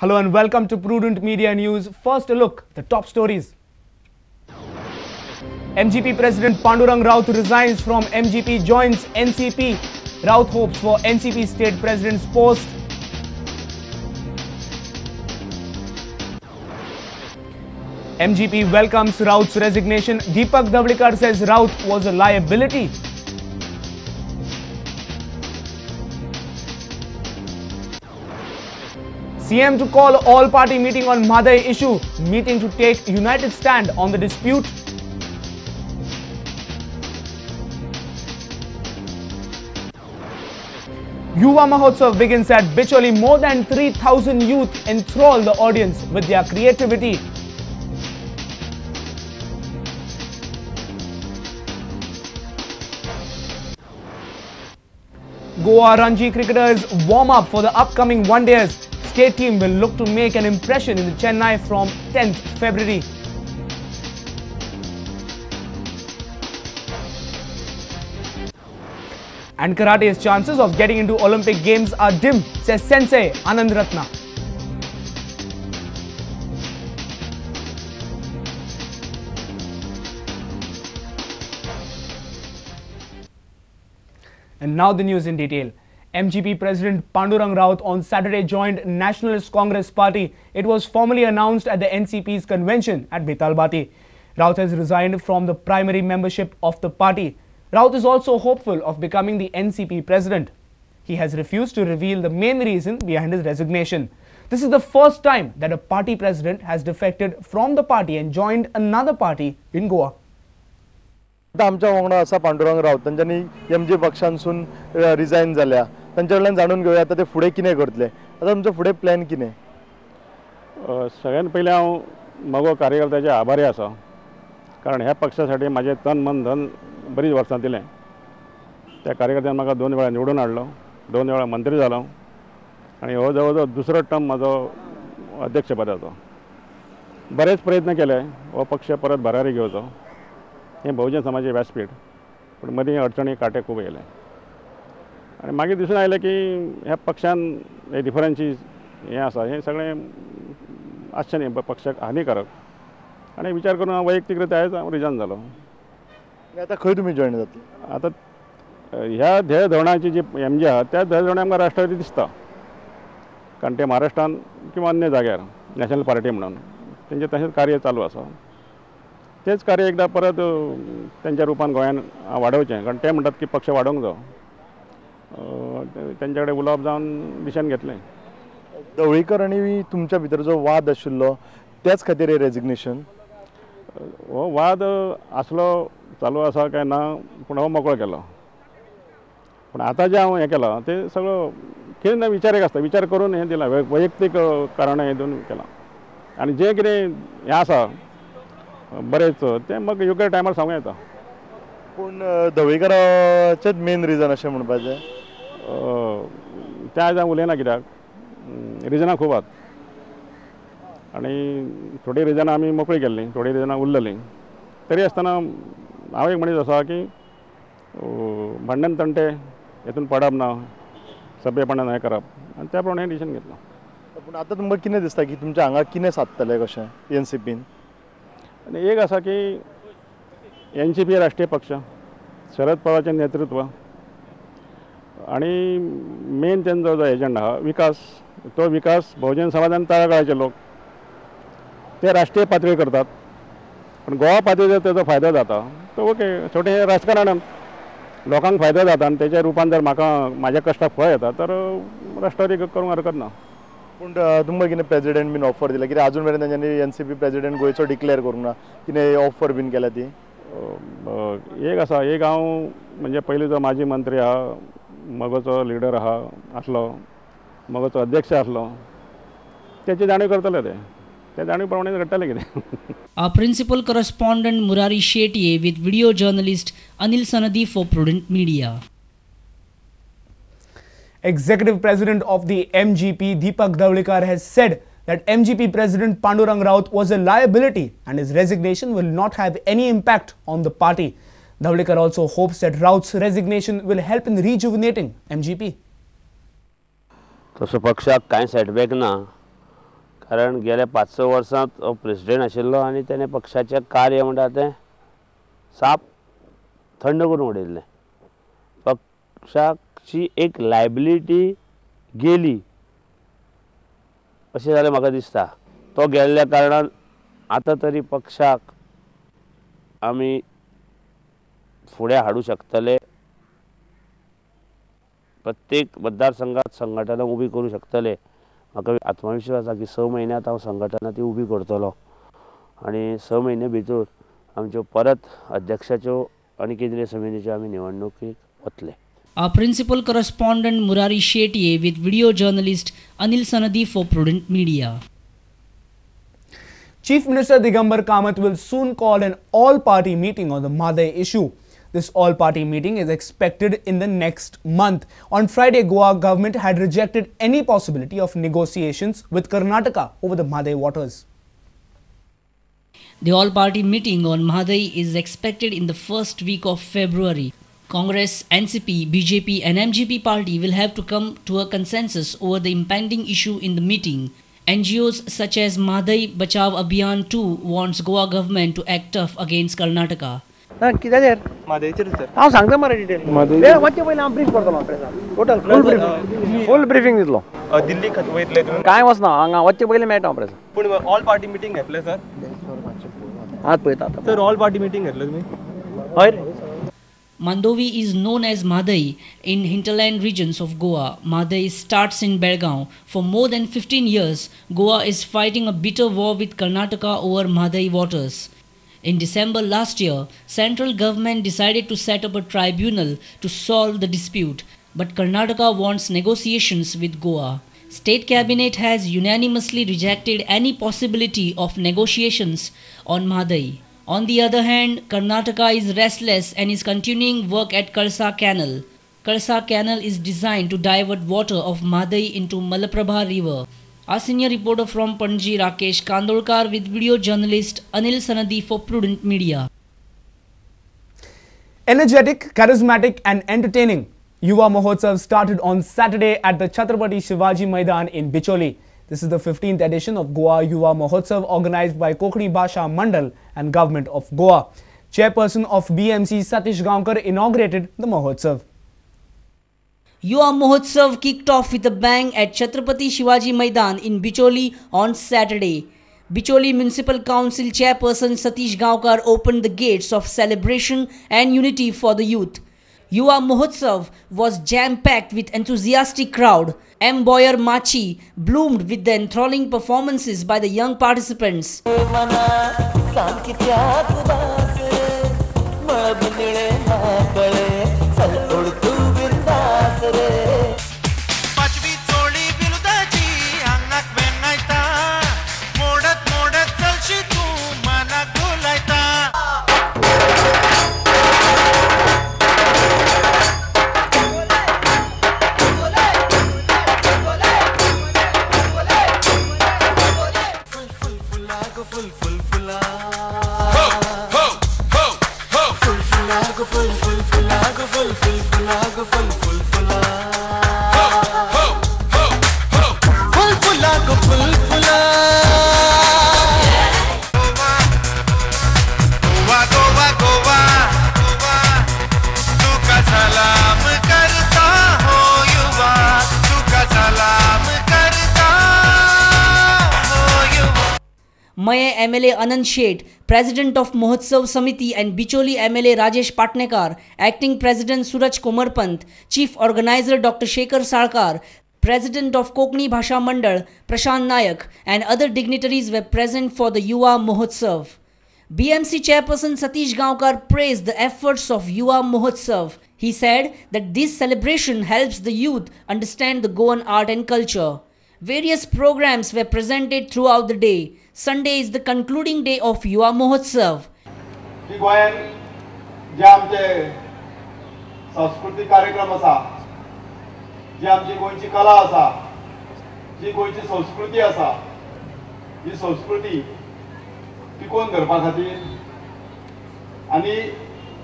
Hello and welcome to Prudent Media News. First a look at the top stories. MGP President Pandurang Raut resigns from MGP, joins NCP. Raut hopes for NCP State President's post. MGP welcomes Raut's resignation. Deepak Davlikar says Raut was a liability. CM to call all-party meeting on Madai issue. Meeting to take united stand on the dispute. Yuva Mahotsav begins at Bicholi. More than 3,000 youth enthrall the audience with their creativity. Goa Ranji cricketers warm up for the upcoming one-days. State team will look to make an impression in Chennai from 10th February. And karate's chances of getting into Olympic Games are dim, says Sensei Anand Ratna. And now the news in detail. MGP President Pandurang Raut on Saturday joined Nationalist Congress Party. It was formally announced at the NCP's convention at Betalbati. Raut has resigned from the primary membership of the party. Raut is also hopeful of becoming the NCP president. He has refused to reveal the main reason behind his resignation. This is the first time that a party president has defected from the party and joined another party in Goa. आमच्या वांगडा असा पांडुरंग रावत त्यांनी MG पक्षांसून resign जाल्या त्यांच्या कडल्यान जाणून घेऊया आता ते फुडें कितें करतले आता तुमचो फुडें प्लॅन कितें सगळ्यात पहिले हांव म्हजो कार्यकर्त्याचे आभारी आसा कारण ह्या पक्षासाठी माझे तन मन धन बरीच वर्सां दिलें त्या कार्यकर्त्यान म्हाका 2 वेळा निवडून हाडलो 2 वेळा मंत्री जालो आनी हो जवळ जवळ दुसरो टर्म म्हाजो अध्यक्षपदाचो बरेच प्रयत्न केले हो पक्ष परत भरारी घेवचो हे बहुजन समाजाचे व्यासपीठ पण मदीं अडचणी काटे खूब येयले आनी मागीर दिसून आयलें की ह्या पक्षान हे डिफरन्सीस हें आसा हें सगळें आसचें न्ही पक्षाक हानिकारक आनी विचार करून हांव वैयक्तीक रित्या आयज हांव रिजायन जालो आता खंय तुमी जॉइन जातले आतां ह्या ध्येय धोरणाची जी एमजी आहा त्या ध्येय धोरणाक आमकां राष्ट्रवादी दिसता कारण ते महाराष्ट्रान किंवा अन्य जाग्यार नॅशनल पार्टी म्हणून तेंचें तशेंच कार्य चालू आसा तेच कार्य एकदा परत त्यांच्या रूपान गोंयान वाडोवचें कारण ते म्हणटात की पक्ष वाडोवंक जाय तेंच्या कडेन उलोवप जावन डिसिजन घेतलें ढवळीकर आनी तुमच्या भितर जो वाद आशिल्लो त्याच खातीर हे रेजिग्नेशन हो वाद आसलो चालू आसा काय ना पूण हो मोकळो केलो पूण आतां जें हांव हें केलां तें सगळो कितें ना विचार एक आसता विचार करून हें दिलां वैयक्तीक कारणां हें दिवन केलां आनी जें कितें हें आसा बरेंच तें म्हाका योग्य टायमार सांगूं येता पूण ढवळीकराचेच मेन रिजन अशें म्हणपाचें तें आयज हांव उलयना कित्याक रिजनां खूब आसात आनी थोडी रिजनां आमी मोकळी केल्लीं थोडी रिजनां उरलेलीं तरी आसतना हांव एक मनीस आसा की भांडण तंटे हेतून पडप ना सभ्यपणान हें करप आनी त्या प्रमाणे डिसिजन घेतलो पूण आतां तुमकां कितें दिसता की तुमच्या हांगा कितें सादतलें कशें एनसीपीन आनी एक आसा की एनसीपी राष्ट्रीय पक्ष शरद पवाराचें नेतृत्व आनी मेन तेंचो जो एजंडा आहा विकास तो विकास बहुजन समाजान तळागाळाचे लोक ते राष्ट्रीय पातळी करतात पण गोवा पातळीचेर तेजो फायदो जाता तो ओके शेवटी हे राजकारण लोकांक फायदो जाता आनी तेच्या रुपान जर म्हाका म्हाज्या कश्टाक फळ येता तर राष्ट्रवादी करूंक हरकत ना पूण तुमकां कितें प्रेजिडेंट बीन ऑफर दिला कित्याक अजून मेरेन तेंच्यांनी एनसीपी प्रेजिडेंट गोंयचो डिक्लेअर करूंक ना कितें ऑफर बीन केल्या ती एक आसा एक हांव म्हणजे पयलीं जो माजी मंत्री आहा मगोचो लिडर आहा आसलो मगोचो अध्यक्ष आसलो तेची जाणीव करतले ते जाणीव प्रमाणे घडटलें कितें Our principal correspondent Murari Shetye with video journalist Anil Sanadi for Prudent Media. Executive President of the MGP, Deepak Davlikar, has said that MGP President Pandurang Raut was a liability and his resignation will not have any impact on the party. Davlikar also hopes that Raut's resignation will help in rejuvenating MGP. तसो पक्षाक कांय setback ना कारण गेल्या 5-6 वर्सांत तो president आशिल्लो आनी तेणें पक्षाचें कार्य म्हणटा तें साप थंड करून उडयल्लें. पक्षाची एक लायबिलिटी गेली अशें जाल्यार म्हाका दिसता. तो गेल्ल्या कारणान आतां तरी पक्षाक आमी फुडें हाडूं शकतले. प्रत्येक मतदारसंघात संघटना उबी करूं शकतले. म्हाका आत्मविश्वास आसा की 6 म्हयन्यांत हांव संघटना ती उबी करतलो आनी 6 म्हयने भितर आमच्यो परत अध्यक्षाच्यो आनी केंद्रीय समितीच्यो आमी निवडणुकीक वतले. Our principal correspondent Murari Shetye with video journalist Anil Sanadi for Prudent Media. Chief Minister Digambar Kamath will soon call an all-party meeting on the Madai issue. This all-party meeting is expected in the next month. On Friday, Goa government had rejected any possibility of negotiations with Karnataka over the Madai waters. The all-party meeting on Madai is expected in the first week of February. Congress, NCP, BJP and MGP party will have to come to a consensus over the impending issue in the meeting. NGOs such as Madai Bachao Abhiyan too wants Goa government to act tough against Karnataka. कितें sir म्हादयचेर sir हांव सांगता मरे detail वच्चे पयलीं हांव brief करतलो total फूल briefing दितलो. दिल्ली वयतले तुमी कांय वचना हांगा वच्चे पयलीं मेळटा प्रेस. पूण ऑल पार्टी मिटींग घेतले सर. आत पळयता सर ऑल पार्टी मिटींग घेतले तुमी. हय रे. Mandovi is known as Madai in hinterland regions of Goa. Madai starts in Belgaum. For more than 15 years, Goa is fighting a bitter war with Karnataka over Madai waters. In December last year, central government decided to set up a tribunal to solve the dispute, but Karnataka wants negotiations with Goa. State Cabinet has unanimously rejected any possibility of negotiations on Madai. On the other hand, Karnataka is restless and is continuing work at Kalsa Canal. Kalsa Canal is designed to divert water of Madai into Malaprabha River. Our senior reporter from Panji, Rakesh Kandolkar, with video journalist Anil Sanadi for Prudent Media. Energetic, charismatic and entertaining, Yuva Mahotsav started on Saturday at the Chhatrapati Shivaji Maidan in Bicholi. This is the 15th edition of Goa Yuva Mahotsav organized by Konkani Bhasha Mandal and Government of Goa. Chairperson of BMC Satish Gaonkar inaugurated the Mahotsav. Yuva Mahotsav kicked off with a bang at Chhatrapati Shivaji Maidan in Bicholi on Saturday. Bicholi Municipal Council Chairperson Satish Gaonkar opened the gates of celebration and unity for the youth. Yuva Mahotsav was jam-packed with enthusiastic crowd. M. Boyer Machi bloomed with the enthralling performances by the young participants. Maye MLA Anand Sheth, President of Mahotsav Samiti and Bicholi MLA Rajesh Patnekar, Acting President Suraj Komarpant, Chief Organizer Dr. Shekhar Sarkar, President of Konkani Bhasha Mandal Prashant Nayak and other dignitaries were present for the Yuva Mahotsav. BMC Chairperson Satish Gaonkar praised the efforts of Yuva Mahotsav. He said that this celebration helps the youth understand the Goan art and culture. Various programs were presented throughout the day. Sunday is the concluding day of Yuva Mahotsav. गोंयान जे आमचे सांस्कृतिक कार्यक्रम आसा, जी आमची गोंयची कला आसा, जी गोंयची संस्कृती आसा, ही संस्कृती टिकोवन दवरपा खातीर आनी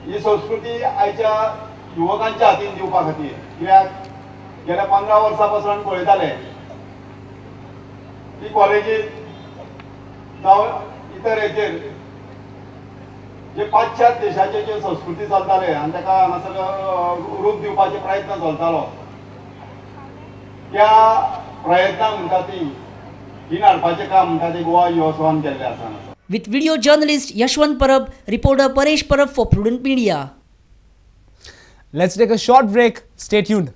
ही संस्कृती आयच्या युवकांच्या हातीन दिवपा खातीर, कित्याक गेल्या 15 वर्सां पासून पळयताले की कॉलेजीत जावं इतर हेचेर जे पाश्चात्य देशाचे जे संस्कृती चलताले आनी ताका हांगासर रूप दिवपाचे प्रयत्न चलतालो त्या प्रयत्नाक म्हणटा ती हिण हाडपाचें काम म्हणटा तें गोवा युवोत्सवान केल्लें आसा. With video journalist Yashwant Parab, reporter Paresh Parab for Prudent Media. Let's take a short break. Stay tuned.